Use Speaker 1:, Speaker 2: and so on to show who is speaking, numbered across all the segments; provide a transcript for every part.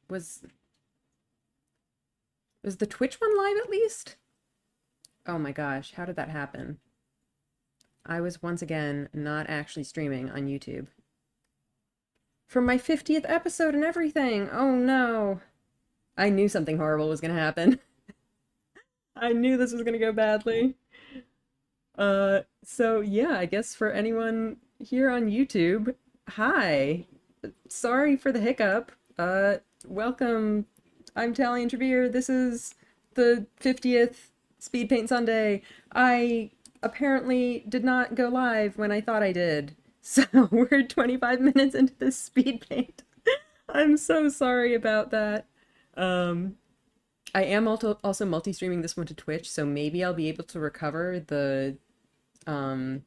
Speaker 1: Was was the Twitch one live at least? Oh my gosh, how did that happen? I was once again not actually streaming on YouTube. For my 50th episode and everything! Oh no! I knew something horrible was gonna happen. I knew this was gonna go badly. So yeah, I guess for anyone here on YouTube, hi. Sorry for the hiccup. Welcome. I'm Tally Trevere. This is the 50th Speedpaint Sunday. I apparently did not go live when I thought I did. So we're 25 minutes into this speed paint. I'm so sorry about that. Um, I am also multi-streaming this one to Twitch, so maybe I'll be able to recover um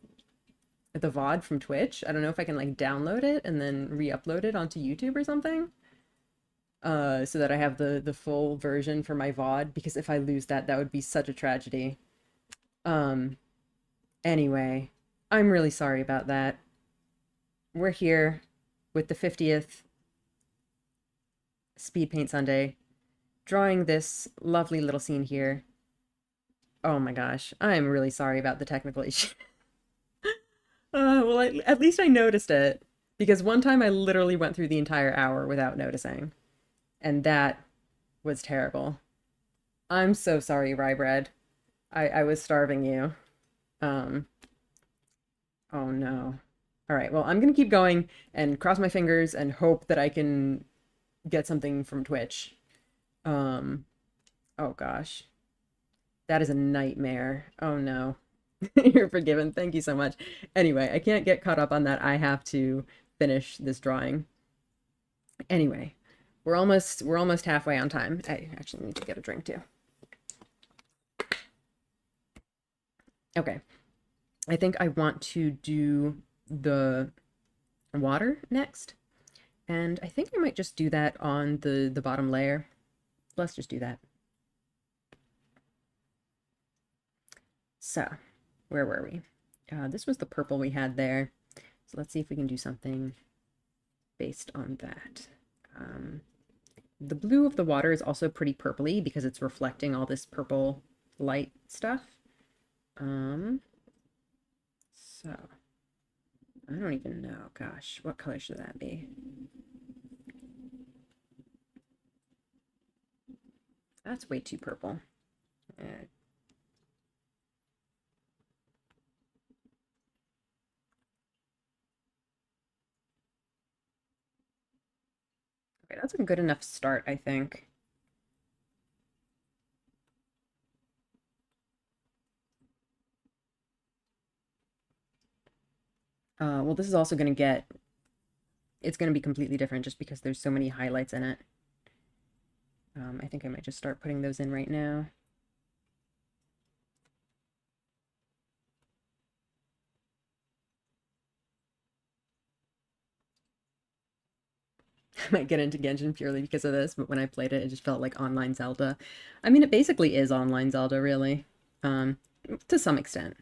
Speaker 1: the VOD from Twitch. I don't know if I can like download it and then re-upload it onto YouTube or something. So that I have the full version for my VOD, because if I lose that, that would be such a tragedy. Um, anyway, I'm really sorry about that. We're here with the 50th Speed Paint Sunday, drawing this lovely little scene here. Oh my gosh, I'm really sorry about the technical issue. Well, at least I noticed it, because one time I literally went through the entire hour without noticing, and that was terrible. I'm so sorry, Rye Bread. I was starving you. Um, oh no. All right, well, I'm gonna keep going and cross my fingers and hope that I can get something from Twitch. Um, oh gosh. That is a nightmare. Oh no. You're forgiven. Thank you so much. Anyway, I can't get caught up on that. I have to finish this drawing. Anyway, we're almost halfway on time. I actually need to get a drink too. Okay. I think I want to do the water next. And I think I might just do that on the bottom layer. Let's just do that. So, where were we? This was the purple we had there. So let's see if we can do something based on that. The blue of the water is also pretty purpley because it's reflecting all this purple light stuff. So I don't even know. Gosh, what color should that be? That's way too purple. Okay, that's a good enough start, I think. Well, this is also going to get, it's going to be completely different just because there's so many highlights in it. I think I might just start putting those in right now. I might get into Genshin purely because of this, but when I played it, it just felt like online Zelda. I mean, it basically is online Zelda, really, um, to some extent.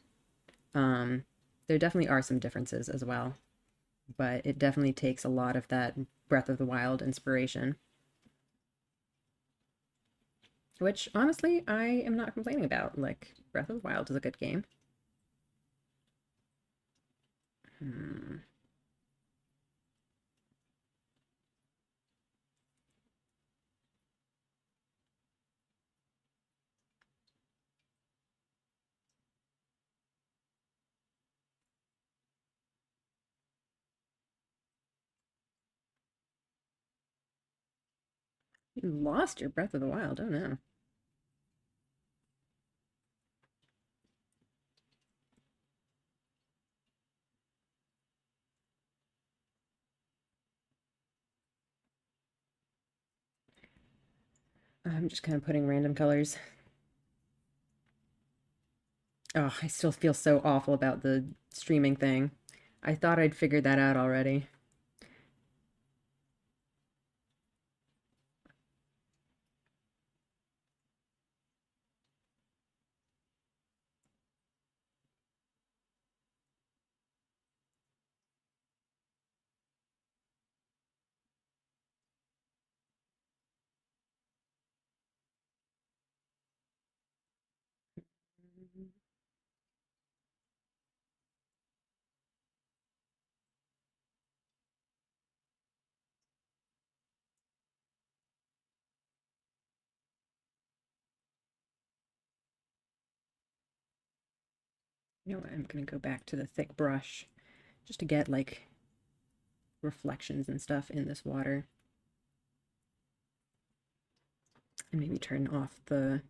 Speaker 1: There definitely are some differences as well, but it definitely takes a lot of that Breath of the Wild inspiration, which honestly, I am not complaining about. Like, Breath of the Wild is a good game. Hmm. You lost your Breath of the Wild, oh no. I'm just kind of putting random colors. Oh, I still feel so awful about the streaming thing. I thought I'd figured that out already. You know what, I'm gonna go back to the thick brush just to get like reflections and stuff in this water. And maybe turn off that.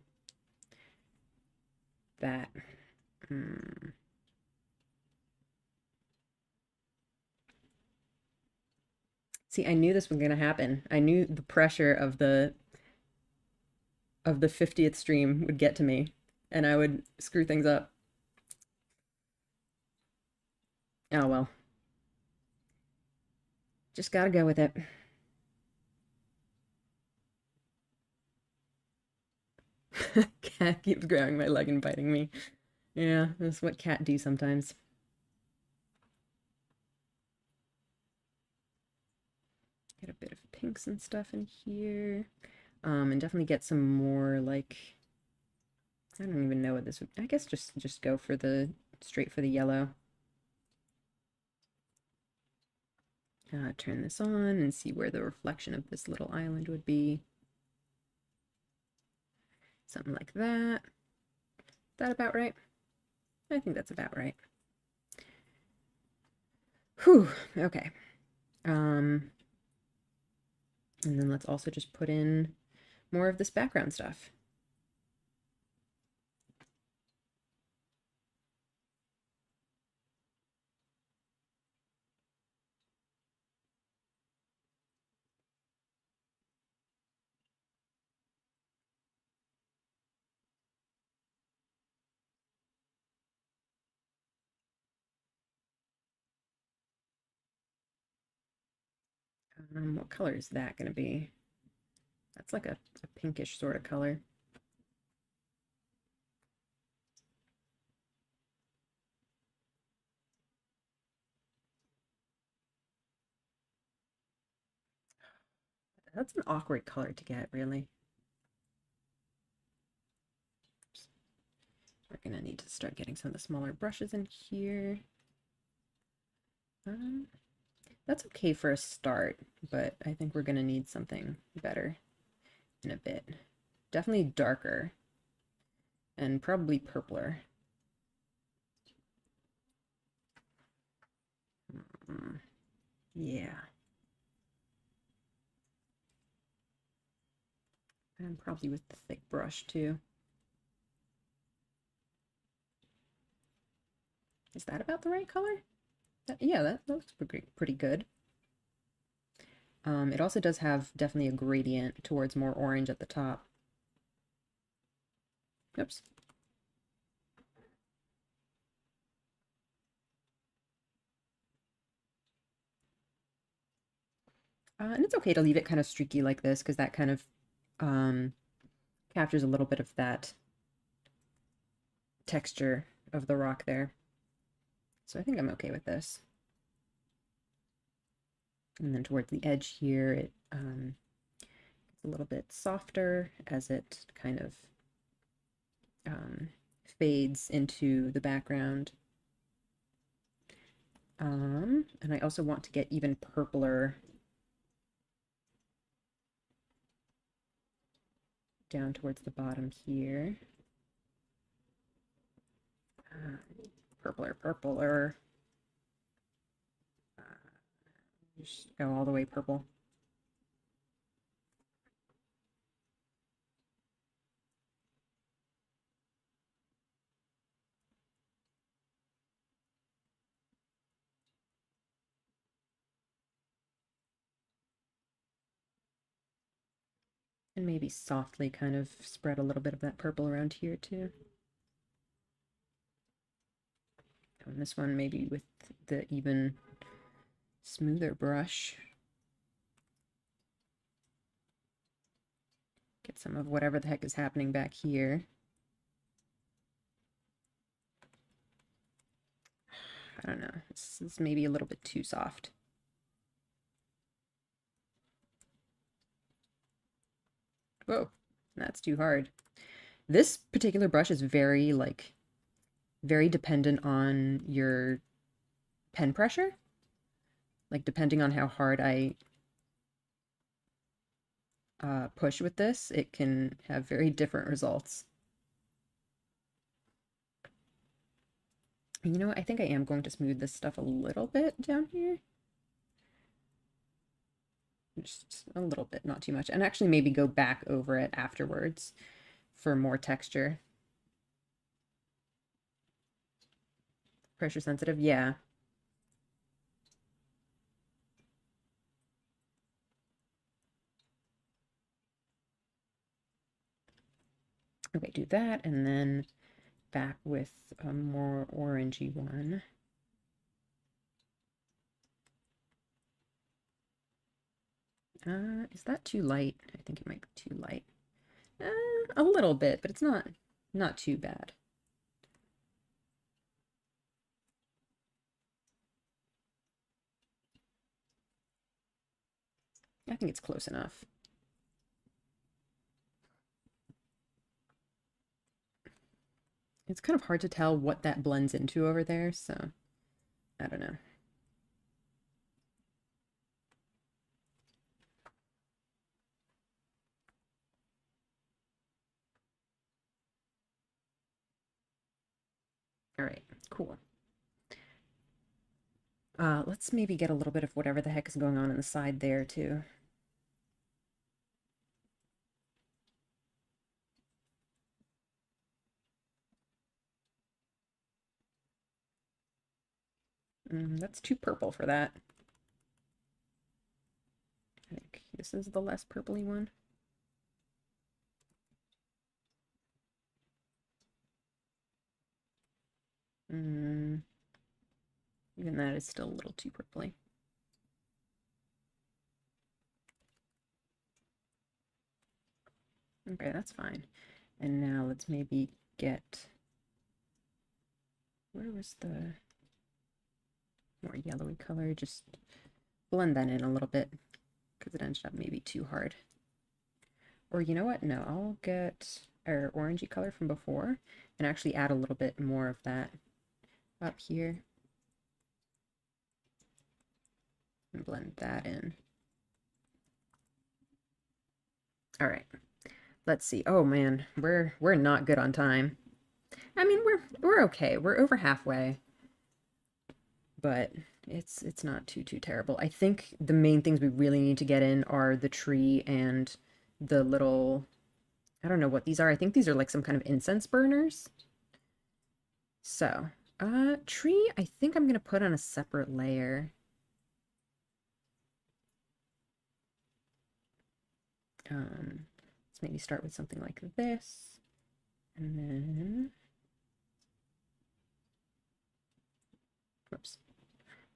Speaker 1: See, I knew this was gonna happen. I knew the pressure of the 50th stream would get to me and I would screw things up. Oh well. Just gotta go with it. Cat keeps grabbing my leg and biting me. Yeah, that's what cat do sometimes. Get a bit of pinks and stuff in here. And definitely get some more like, I don't even know what this would, I guess just go for straight for the yellow. Turn this on and see where the reflection of this little island would be. Something like that. Is that about right? I think that's about right. Whew, okay. And then let's also just put in more of this background stuff. What color is that going to be? That's like a pinkish sort of color. That's an awkward color to get, really. Oops. We're going to need to start getting some of the smaller brushes in here. That's okay for a start, but I think we're going to need something better in a bit. Definitely darker and probably purpler. Yeah. And probably with the thick brush too. Is that about the right color? Yeah, that looks pretty good. It also does have definitely a gradient towards more orange at the top. Oops. And it's okay to leave it kind of streaky like this because that kind of captures a little bit of that texture of the rock there. So I think I'm okay with this. And then towards the edge here, it gets a little bit softer as it kind of fades into the background. And I also want to get even purpler down towards the bottom here. Purpler. Just go all the way purple. And maybe softly kind of spread a little bit of that purple around here too. And this one maybe with the even smoother brush. Get some of whatever the heck is happening back here. I don't know. This is maybe a little bit too soft. Whoa, that's too hard. This particular brush is very, like, very dependent on your pen pressure. Like, depending on how hard I push with this, it can have very different results. You know what? I think I am going to smooth this stuff a little bit down here. Just a little bit, not too much. And actually maybe go back over it afterwards for more texture. Pressure sensitive, yeah. Okay, do that, and then back with a more orangey one. Is that too light? I think it might be too light. A little bit, but it's not too bad. I think it's close enough. It's kind of hard to tell what that blends into over there, so I don't know. All right, cool. Let's maybe get a little bit of whatever the heck is going on the side there too. That's too purple for that. I think this is the less purpley one. Even that is still a little too purpley. Okay, that's fine. And now let's maybe get... Where was the more yellowy color? Just blend that in a little bit because it ended up maybe too hard. Or you know what? No, I'll get our orangey color from before and actually add a little bit more of that up here and blend that in. All right, let's see. Oh man, we're not good on time. I mean, we're okay. We're over halfway, but it's not too terrible. I think the main things we really need to get in are the tree and the little, I don't know what these are. I think these are like some kind of incense burners. So, tree, I think I'm gonna put on a separate layer. Let's maybe start with something like this, and then, whoops.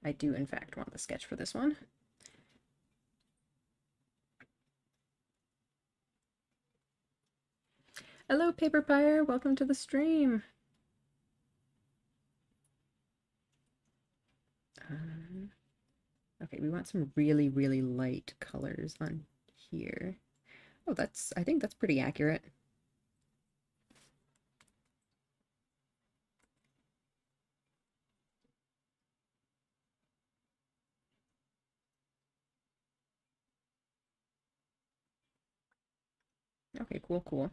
Speaker 1: I do in fact want the sketch for this one. Hello, Paper Pyre, welcome to the stream. Okay, we want some really, really light colors on here. Oh, I think that's pretty accurate. Okay, cool.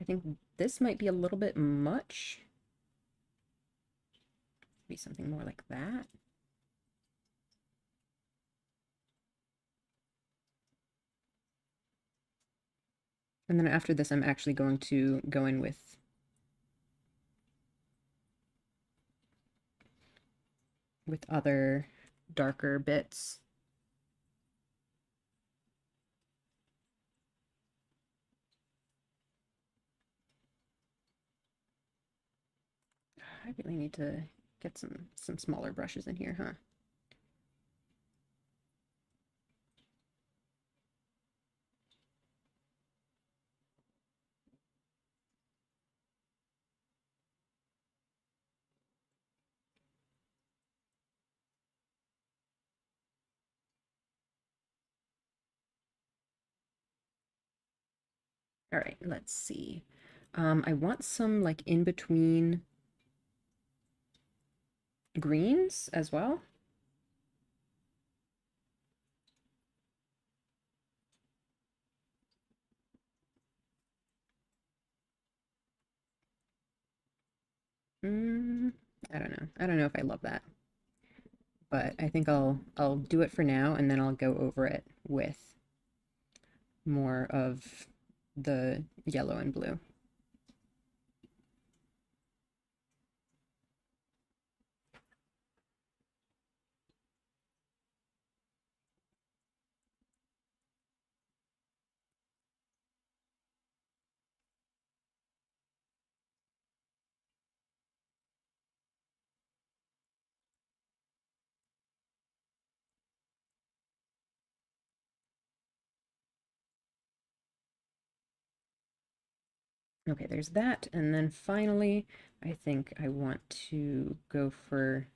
Speaker 1: I think this might be a little bit much. Maybe something more like that. And then after this, I'm actually going to go in with other darker bits. I really need to get some smaller brushes in here, huh? All right, let's see. I want some like in between greens as well. I don't know. I don't know if I love that, but I think I'll do it for now, and then I'll go over it with more of the yellow and blue. Okay, there's that, and then finally, I think I want to go for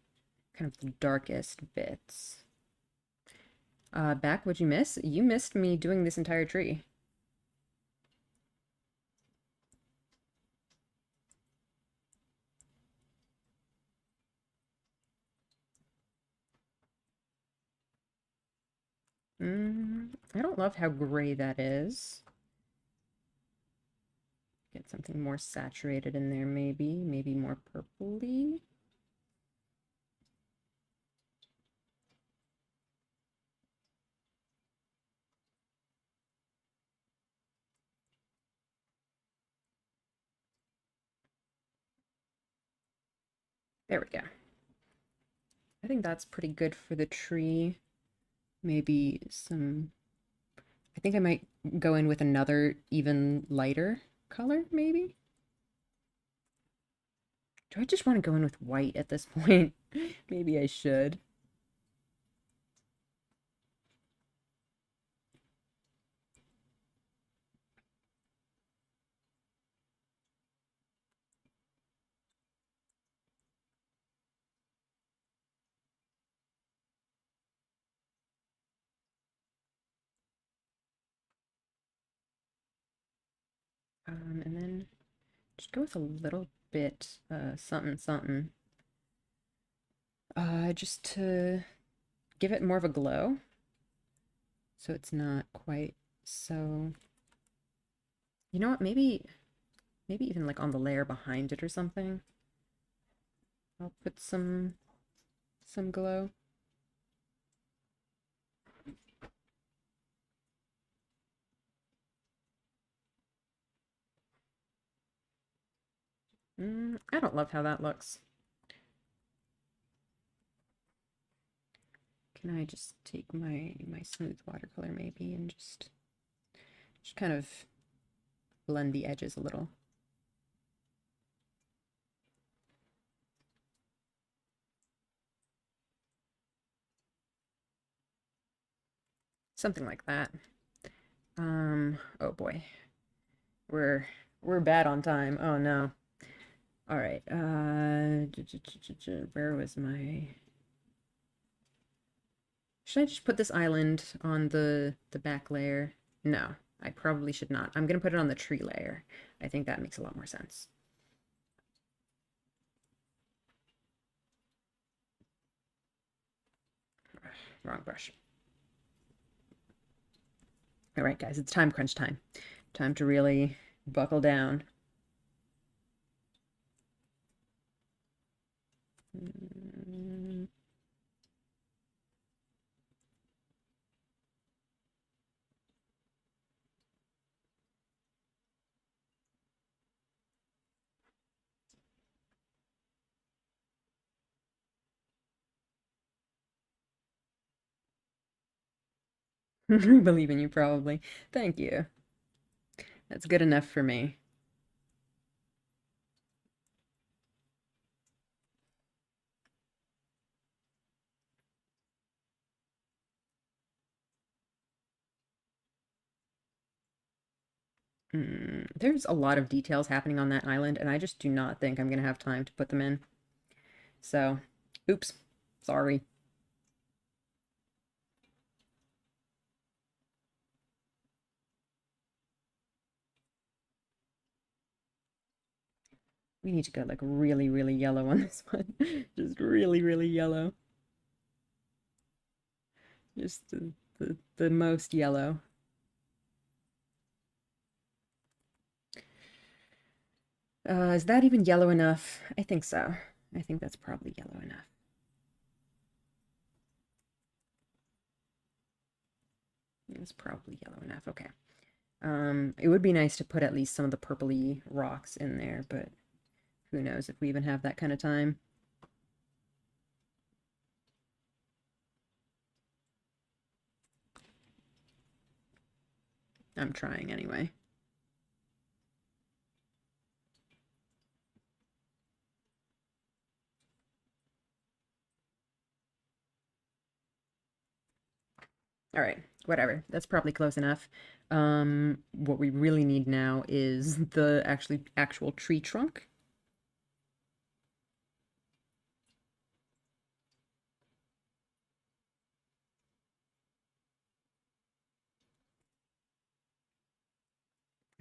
Speaker 1: kind of the darkest bits. Back, what'd you miss? You missed me doing this entire tree. I don't love how gray that is. Get something more saturated in there, maybe. Maybe more purpley. There we go. I think that's pretty good for the tree. Maybe some... I think I might go in with another even lighter color, maybe? Do I just want to go in with white at this point? Maybe I should. And then just go with a little bit something something. Just to give it more of a glow. So it's not quite so... You know what, maybe even like on the layer behind it or something. I'll put some glow. I don't love how that looks. Can I just take my smooth watercolor maybe and just kind of blend the edges a little? Something like that. Oh boy. We're bad on time. Oh no. All right. Where was my... Should I just put this island on the back layer? No, I probably should not. I'm gonna put it on the tree layer. I think that makes a lot more sense. Wrong brush. All right, guys, it's time crunch time. Time to really buckle down. I believe in you, probably. Thank you. That's good enough for me. There's a lot of details happening on that island, and I just do not think I'm gonna have time to put them in. So, oops, sorry. We need to go like really, really yellow on this one. Just really, really yellow. Just the most yellow. Is that even yellow enough? I think so. I think that's probably yellow enough. It's probably yellow enough. Okay. It would be nice to put at least some of the purpley rocks in there, but who knows if we even have that kind of time. I'm trying anyway. All right, whatever. That's probably close enough. What we really need now is the actual tree trunk.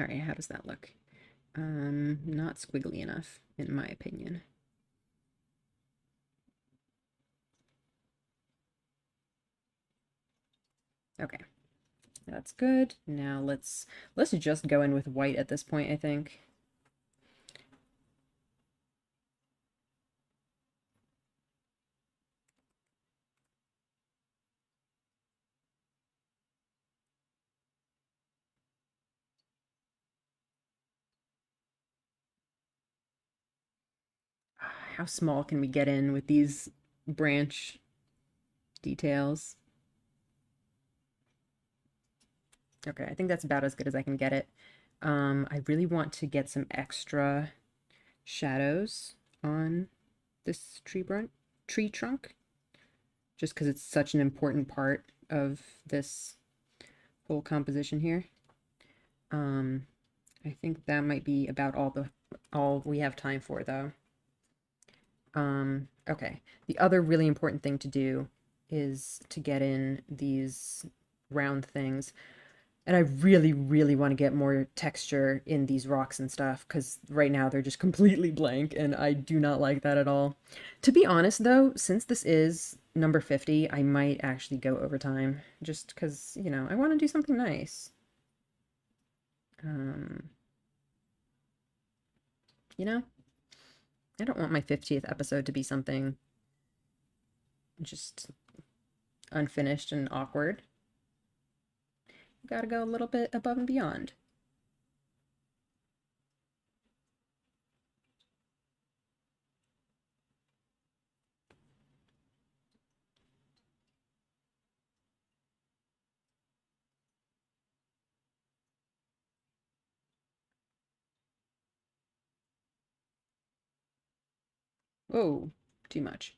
Speaker 1: All right, how does that look? Not squiggly enough, in my opinion. Okay, that's good. Now let's just go in with white at this point, I think. How small can we get in with these branch details? Okay, I think that's about as good as I can get it. I really want to get some extra shadows on this tree trunk, just because it's such an important part of this whole composition here. I think that might be about all we have time for, though. Okay. The other really important thing to do is to get in these round things. And I really, really want to get more texture in these rocks and stuff, because right now they're just completely blank, and I do not like that at all. To be honest, though, since this is number 50, I might actually go overtime, just because, you know, I want to do something nice. Um, you know, I don't want my 50th episode to be something just unfinished and awkward. Gotta go a little bit above and beyond. Whoa, too much.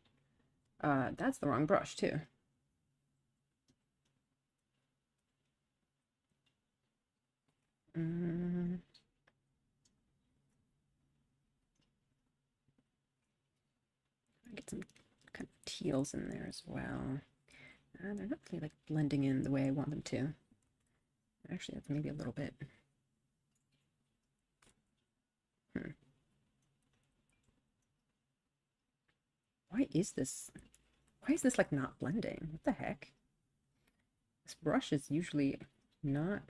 Speaker 1: That's the wrong brush, too. Mm. Get some kind of teals in there as well. They're not really like blending in the way I want them to. Actually, that's maybe a little bit. Hmm. Why is this? Why is this like not blending? What the heck? This brush is usually not.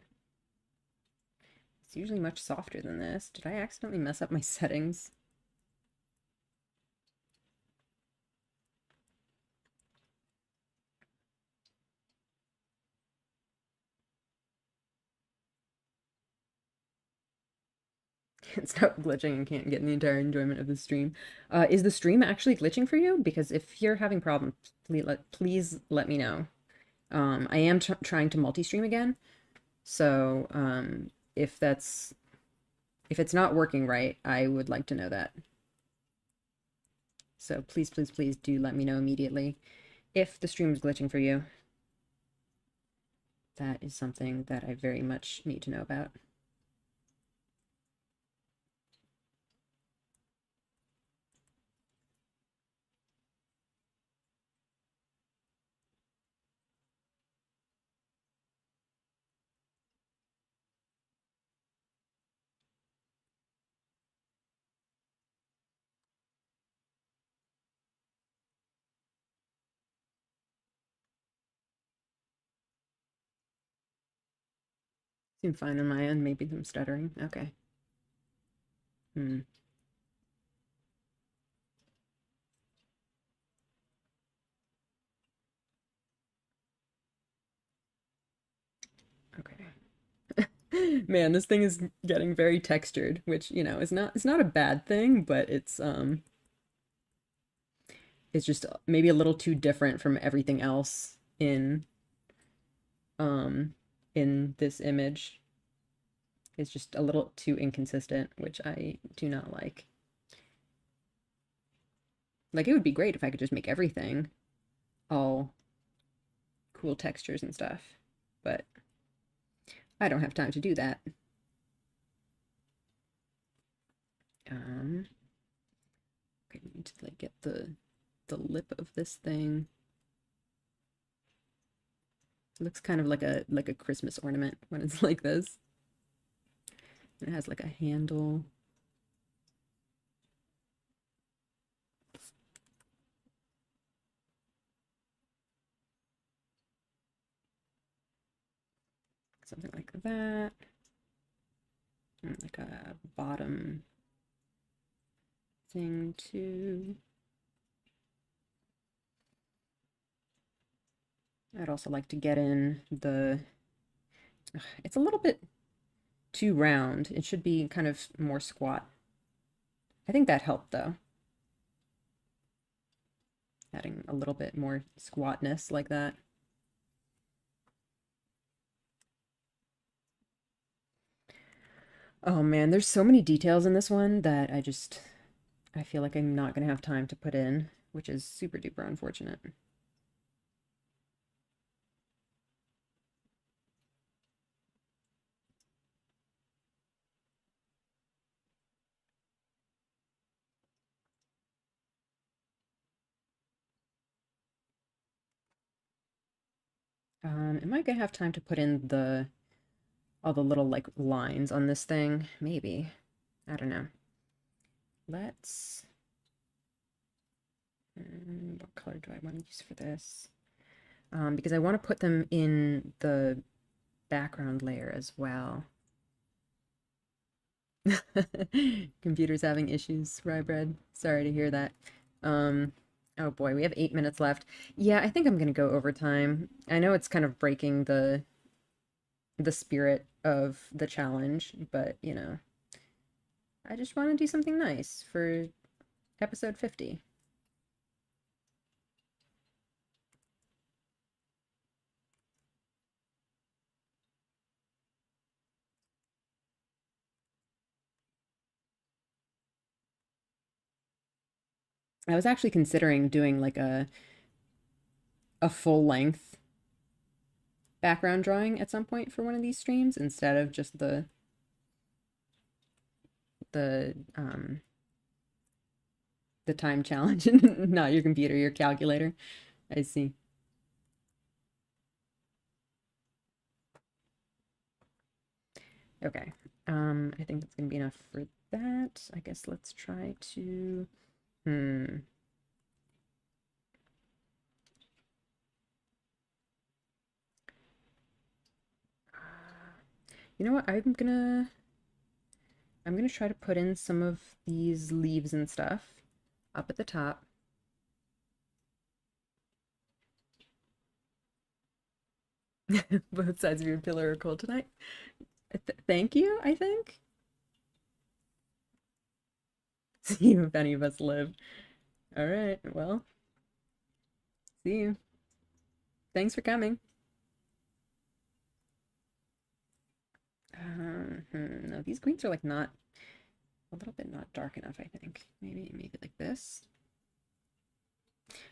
Speaker 1: It's usually much softer than this. Did I accidentally mess up my settings? It's not glitching and can't get the entire enjoyment of the stream. Is the stream actually glitching for you? Because if you're having problems, please let me know. I am trying to multi-stream again, so if it's not working right, I would like to know that. So please, please, please do let me know immediately if the stream is glitching for you. That is something that I very much need to know about. Seem fine on my end. Maybe I'm stuttering. Okay. Hmm. Man, this thing is getting very textured, which, is not a bad thing, but it's just maybe a little too different from everything else um in this image. It's just a little too inconsistent, which I do not like. Like, it would be great if I could just make everything all cool textures and stuff, but I don't have time to do that. Okay, we need to like get the lip of this thing. It looks kind of like a Christmas ornament when it's like this. And it has like a handle. Something like that. And like a bottom thing too. I'd also like to get in it's a little bit too round. It should be kind of more squat. I think that helped though. Adding a little bit more squatness like that. Oh man, there's so many details in this one that I feel like I'm not gonna have time to put in, which is super duper unfortunate. Am I gonna have time to put in all the little like lines on this thing? Maybe. I don't know. Let's what color do I want to use for this? Because I want to put them in the background layer as well. Computer's having issues, rye bread. Sorry to hear that. Oh boy, we have 8 minutes left. Yeah, I think I'm gonna go overtime. I know it's kind of breaking the spirit of the challenge, but I just want to do something nice for episode 50. I was actually considering doing like a full length background drawing at some point for one of these streams instead of just the the time challenge. Not your computer, your calculator. I see. Okay. I think that's gonna be enough for that. I guess let's try to you know what? I'm gonna try to put in some of these leaves and stuff up at the top. Both sides of your pillow are cold tonight. Thank you, I think. See if any of us live. All right, well, see you. Thanks for coming. No, these greens are like not a little bit not dark enough, I think. Maybe like this.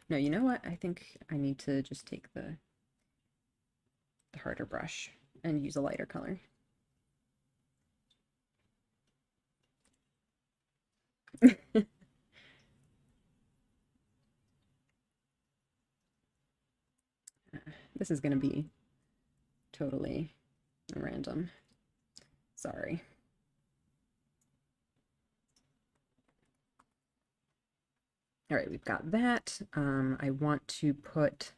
Speaker 1: No, you know what? I think I need to just take the harder brush and use a lighter color. This is gonna be totally random. Sorry. All right, we've got that. I want to put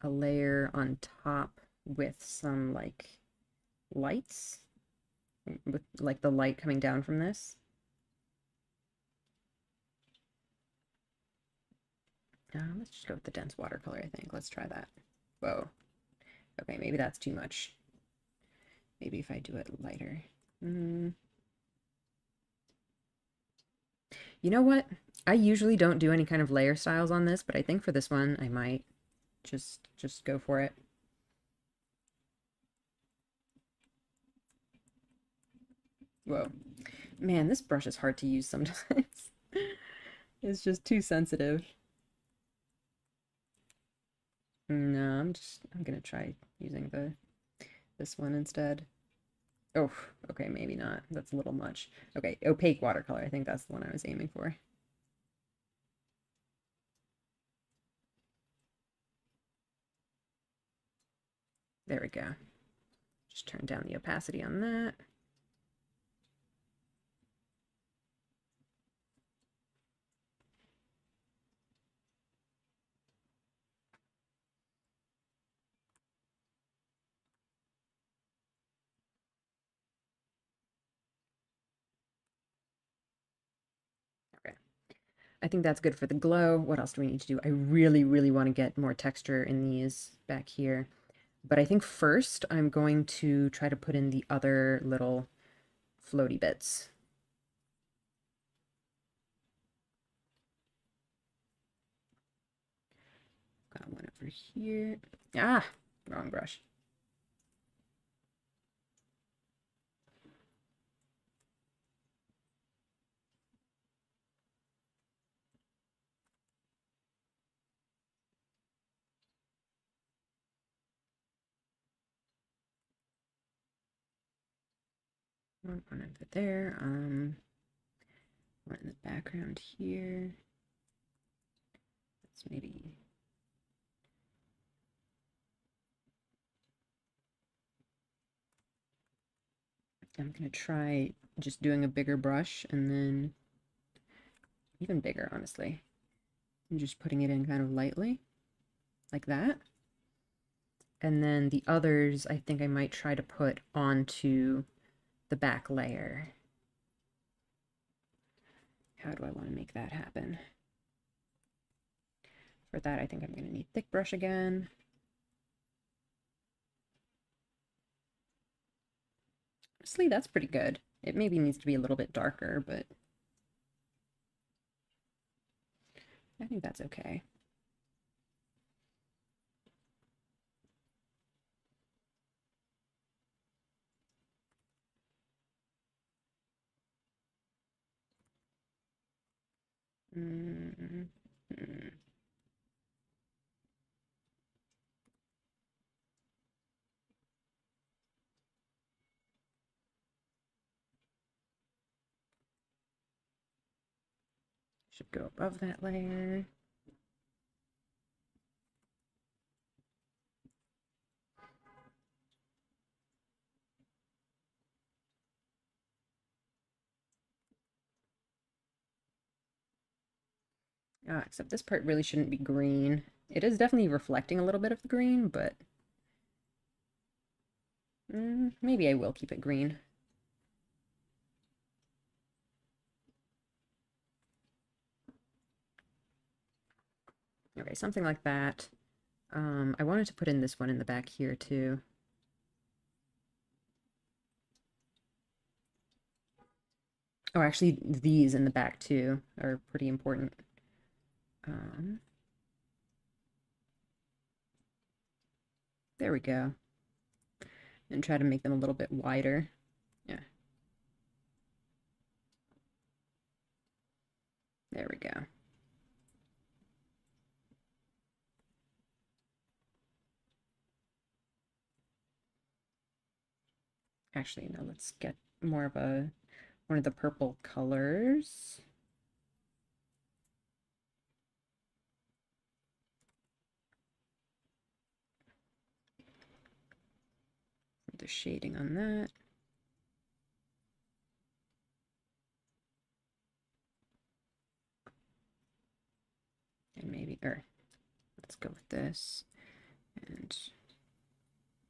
Speaker 1: a layer on top with some like lights, with like the light coming down from this. Let's just go with the dense watercolor, I think. Let's try that. Whoa. Okay, maybe that's too much. Maybe if I do it lighter. You know what? I usually don't do any kind of layer styles on this, but I think for this one I might just go for it. Whoa. Man, this brush is hard to use sometimes. It's just too sensitive. No, I'm gonna try using this one instead. Oh, okay, maybe not. That's a little much. Okay, opaque watercolor. I think that's the one I was aiming for. There we go. Just turn down the opacity on that. Okay. I think that's good for the glow. What else do we need to do? I really, really want to get more texture in these back here. But I think first I'm going to try to put in the other little floaty bits. Got one over here. Ah, wrong brush. One over there. One in the background here. Let's maybe. I'm gonna try just doing a bigger brush and then even bigger, honestly. And just putting it in kind of lightly, like that. And then the others, I think I might try to put onto the back layer. How do I want to make that happen? For that, I think I'm going to need thick brush again. Honestly, that's pretty good. It maybe needs to be a little bit darker, but I think that's okay. Should go above that layer. Except this part really shouldn't be green. It is definitely reflecting a little bit of the green, but maybe I will keep it green. Okay, something like that. I wanted to put in this one in the back here too. Oh, actually, these in the back too are pretty important. There we go. And try to make them a little bit wider. Yeah. There we go. Actually, no, let's get more of one of the purple colors. The shading on that. And maybe, or let's go with this and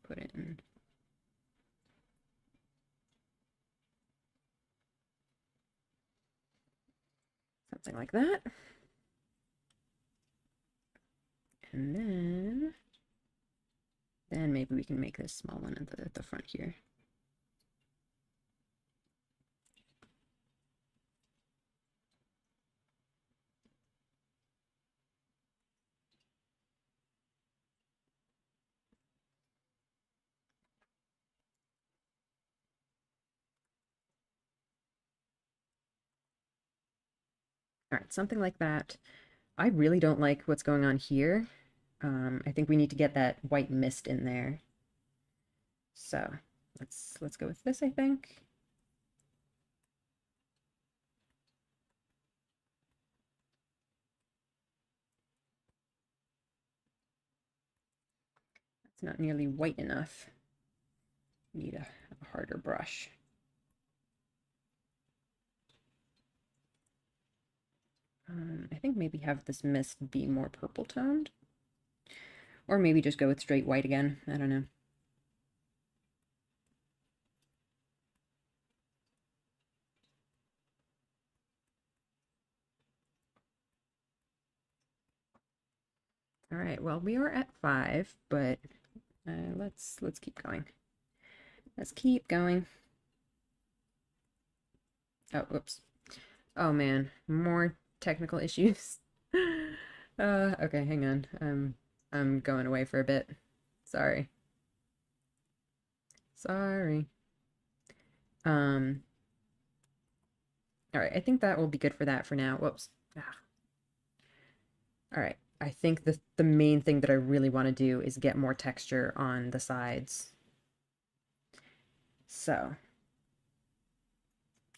Speaker 1: put in something like that. And then maybe we can make this small one at the front here. All right, something like that. I really don't like what's going on here. I think we need to get that white mist in there. So let's go with this, I think. It's not nearly white enough. Need a harder brush. I think maybe have this mist be more purple toned. Or maybe just go with straight white again. I don't know. All right, well, we are at 5, but let's keep going. Let's keep going. Oh, whoops. Oh man, more technical issues. Okay, hang on. I'm going away for a bit. Sorry. Sorry. Um, all right, I think that will be good for that for now. Whoops. Ah. All right. I think the main thing that I really want to do is get more texture on the sides. So,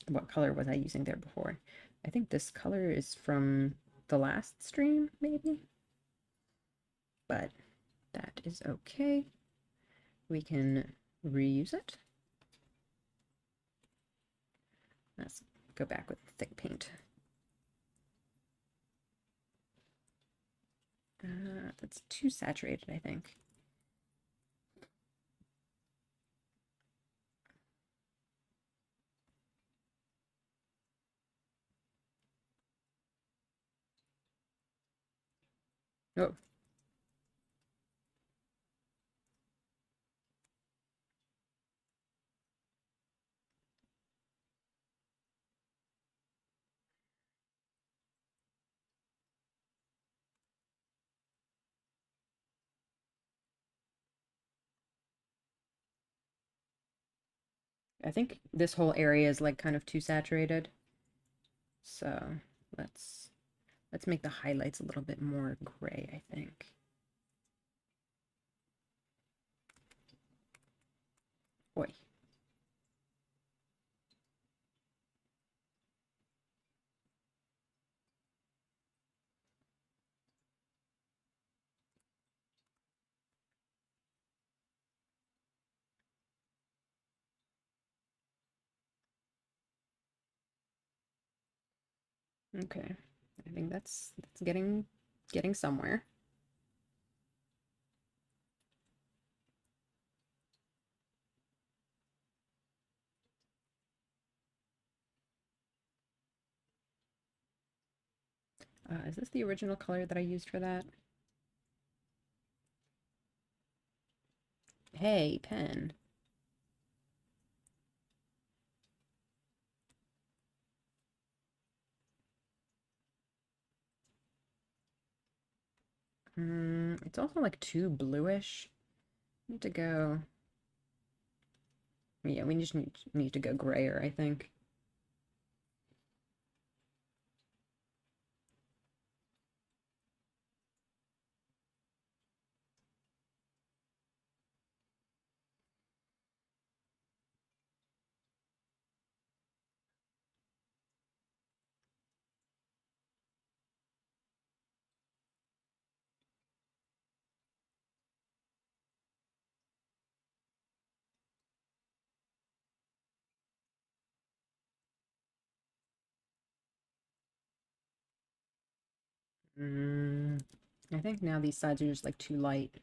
Speaker 1: what color was I using there before? I think this color is from the last stream, maybe? But that is okay. We can reuse it. Let's go back with thick paint. That's too saturated, I think. Oh. I think this whole area is like kind of too saturated. So let's make the highlights a little bit more gray, I think. Boy. Okay. I think that's getting somewhere. Is this the original color that I used for that? Hey, pen. It's also like too bluish. Need to go. Yeah, we just need to go grayer, I think. Mm, I think now these sides are just like too light.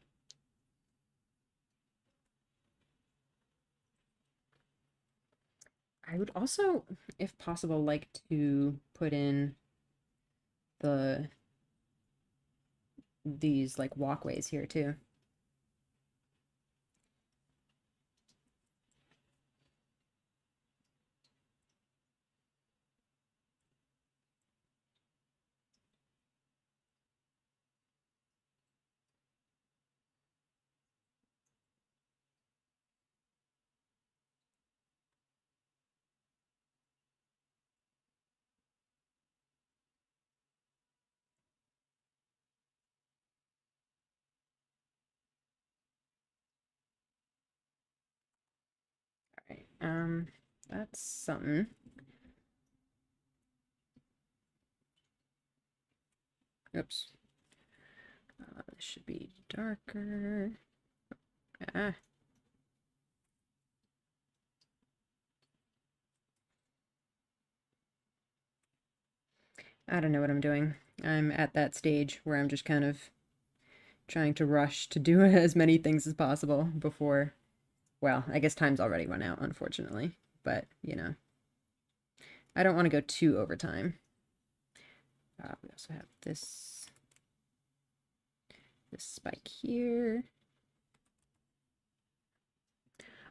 Speaker 1: I would also, if possible, like to put in the these like walkways here too. That's something. Oops. This should be darker. Ah. I don't know what I'm doing. I'm at that stage where I'm just kind of trying to rush to do as many things as possible before, well, I guess time's already run out, unfortunately. But, you know, I don't want to go too overtime. We also have this spike here.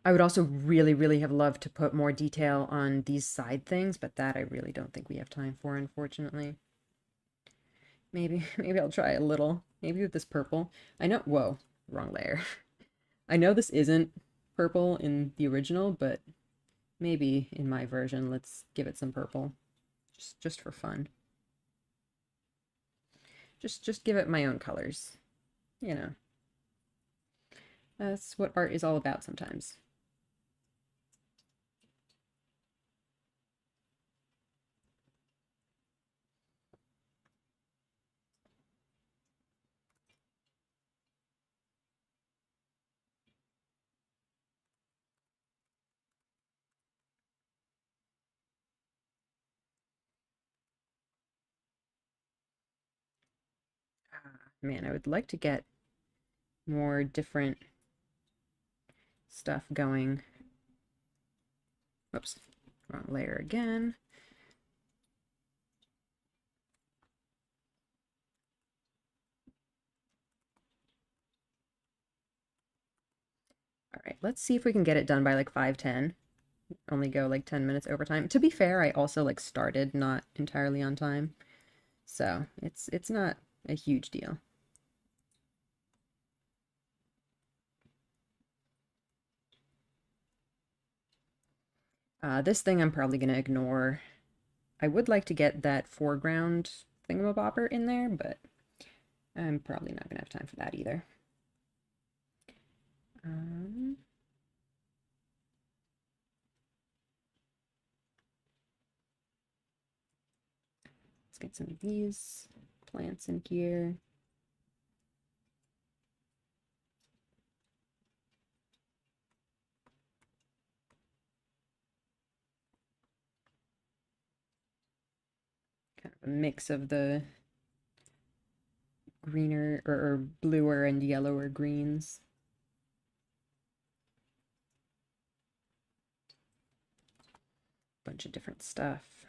Speaker 1: I would also really, really have loved to put more detail on these side things, but that I really don't think we have time for, unfortunately. Maybe I'll try a little. Maybe with this purple. I know, whoa, wrong layer. I know this isn't purple in the original, but maybe in my version, let's give it some purple. Just for fun. Just give it my own colors. You know. That's what art is all about sometimes. Man, I would like to get more different stuff going. Oops, wrong layer again. All right, let's see if we can get it done by like 5:10. Only go like 10 minutes overtime. To be fair, I also like started not entirely on time. So it's not a huge deal. This thing I'm probably gonna ignore. I would like to get that foreground thingamabobber in there, but I'm probably not gonna have time for that either. Let's get some of these plants in here. Kind of a mix of the greener or bluer and yellower greens. Bunch of different stuff.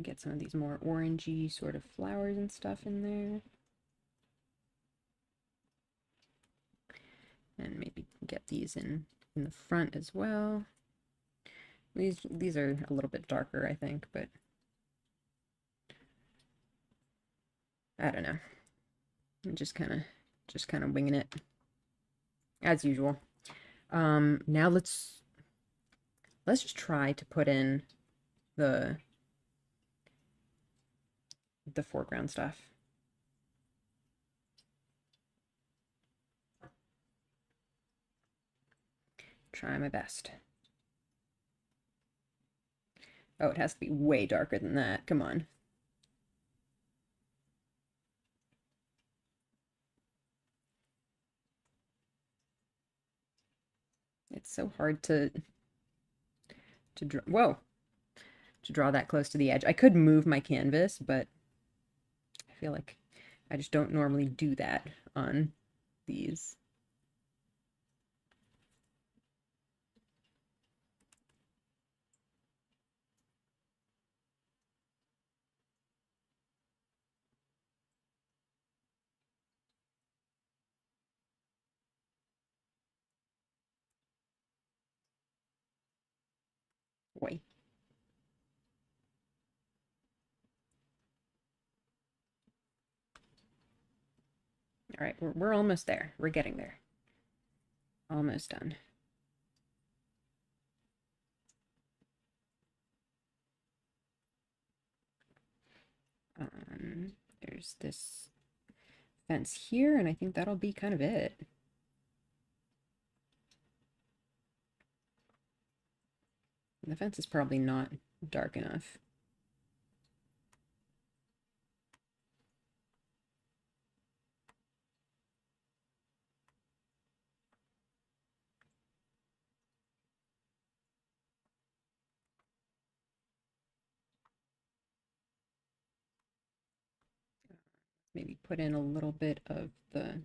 Speaker 1: Get some of these more orangey sort of flowers and stuff in there. And maybe get these in the front as well. These are a little bit darker, I think, but I don't know. I'm just kind of winging it as usual. Now let's just try to put in the foreground stuff. Try my best. Oh, it has to be way darker than that. Come on. It's so hard to draw. Whoa. To draw that close to the edge. I could move my canvas, but I feel like I just don't normally do that on these. Wait. All right, we're almost there. We're getting there. Almost done. There's there's this fence here, and I think that'll be kind of it. The fence is probably not dark enough. Maybe put in a little bit of the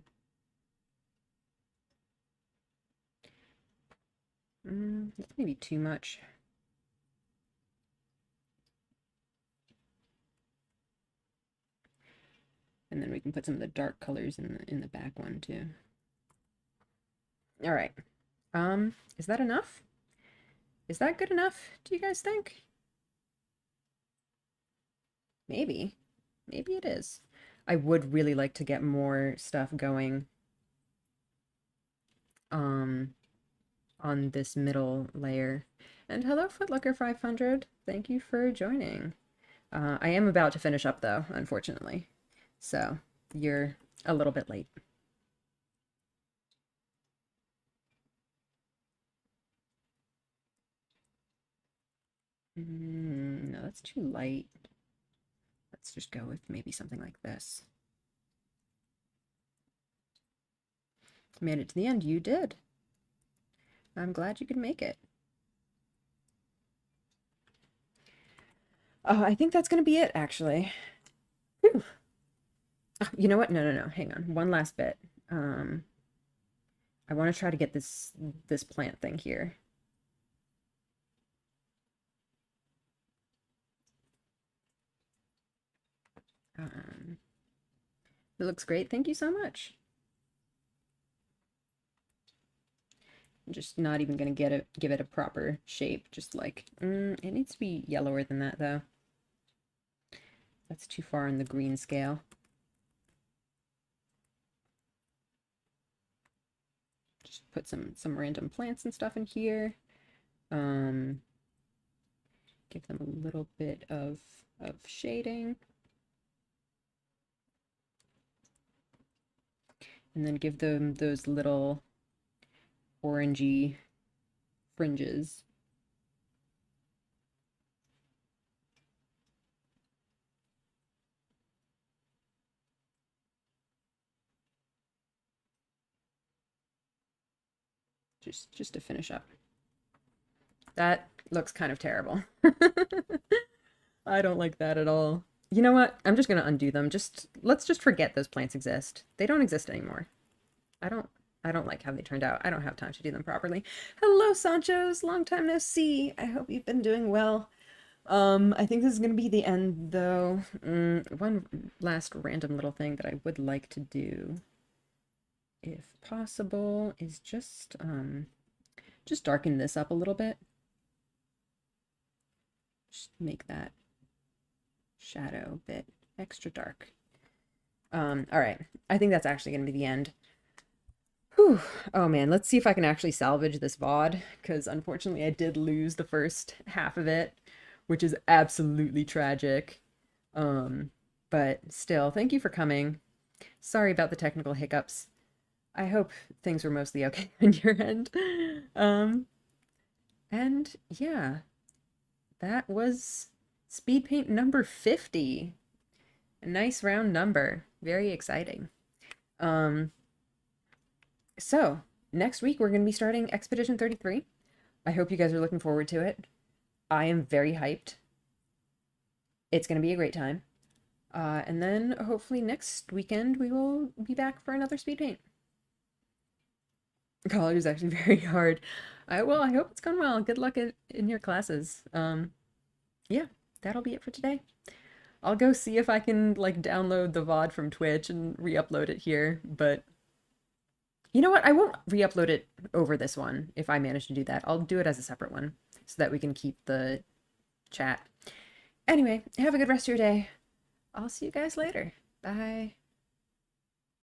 Speaker 1: that's maybe too much. And then we can put some of the dark colors in the back one too. All right. Is that enough? Is that good enough, do you guys think? Maybe. Maybe it is. I would really like to get more stuff going on this middle layer. And hello, Footlooker500. Thank you for joining. I am about to finish up though, unfortunately. So you're a little bit late. No, that's too light. Let's just go with maybe something like this. Made it to the end. You did. I'm glad you could make it. I think that's going to be it, actually. Whew. Oh, you know what? No. Hang on. One last bit. I want to try to get this plant thing here. It looks great. Thank you so much. I'm just not even going to give it a proper shape. Just like, it needs to be yellower than that, though. That's too far on the green scale. Just put some random plants and stuff in here. Give them a little bit of shading. And then give them those little orangey fringes. Just to finish up. That looks kind of terrible. I don't like that at all. You know what? I'm just gonna undo them. Let's just forget those plants exist. They don't exist anymore. I don't like how they turned out. I don't have time to do them properly. Hello, Sanchos. Long time no see. I hope you've been doing well. I think this is gonna be the end though. One last random little thing that I would like to do, if possible, is just darken this up a little bit. Just make that shadow bit extra dark. All right. I think that's actually going to be the end. Whew. Oh man, let's see if I can actually salvage this VOD, because unfortunately I did lose the first half of it, which is absolutely tragic. But still, thank you for coming. Sorry about the technical hiccups. I hope things were mostly okay on your end. And yeah, that was Speedpaint number 50. A nice round number. Very exciting. So next week we're going to be starting Expedition 33. I hope you guys are looking forward to it. I am very hyped. It's going to be a great time. And then hopefully next weekend we will be back for another speed paint. College is actually very hard. I hope it's gone well. Good luck in your classes. Yeah, that'll be it for today. I'll go see if I can like download the VOD from Twitch and re-upload it here, but you know what? I won't re-upload it over this one if I manage to do that. I'll do it as a separate one so that we can keep the chat. Anyway, have a good rest of your day. I'll see you guys later. Bye.